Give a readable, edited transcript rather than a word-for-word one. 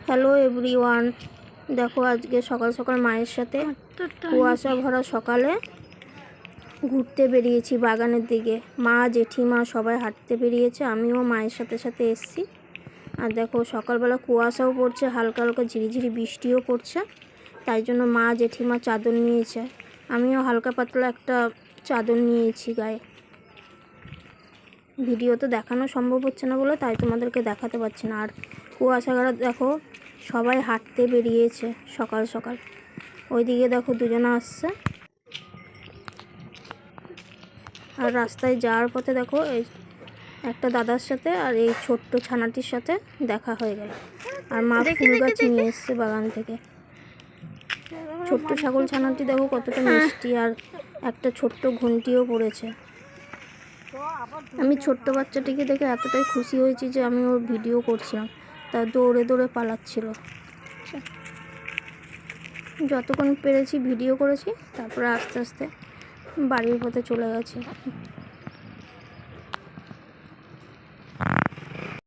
Hello everyone, দেখো আজকে সকাল সকাল মায়ের সাথে কুয়াশা ভরা সকালে ঘুরতে বেরিয়েছি বাগানের দিকে। মা জেঠিমা সবাই হাঁটতে বেরিয়েছে, আমিও মায়ের সাথে সাথে এসছি। আর দেখো সকালবেলা কুয়াশাও পড়ছে, হালকা হালকা ঝিরিঝিরি বৃষ্টিও পড়ছে, তাই জন্য মা জেঠিমা চাদর নিয়েছে, আমিও হালকা পাতলা একটা চাদর নিয়েছি গায়ে। ভিডিও তো দেখানো সম্ভব হচ্ছে না বলে তাই তোমাদেরকে দেখাতে পারছি না। আর কুয়াশাগারা দেখো সবাই হাঁটতে বেরিয়েছে সকাল সকাল। ওইদিকে দেখো দুজনে আসছে, আর রাস্তায় যাওয়ার পথে দেখো এই একটা দাদার সাথে আর এই ছোট্ট ছানাটির সাথে দেখা হয়ে গেল। আর মা ফুল গাছ নিয়ে এসছে বাগান থেকে। ছোট্ট ছাগল ছানাটি দেখো কতটা মিষ্টি, আর একটা ছোট্ট ঘন্টিও পড়েছে। আমি ছোট্ট বাচ্চাটিকে দেখে এতটাই খুশি হয়েছি যে আমি ওর ভিডিও করছিলাম, তা দৌড়ে দৌড়ে পালাচ্ছিল। যতক্ষণ পেরেছি ভিডিও করেছি, তারপরে আস্তে আস্তে বাড়ির পথে চলে গেছি।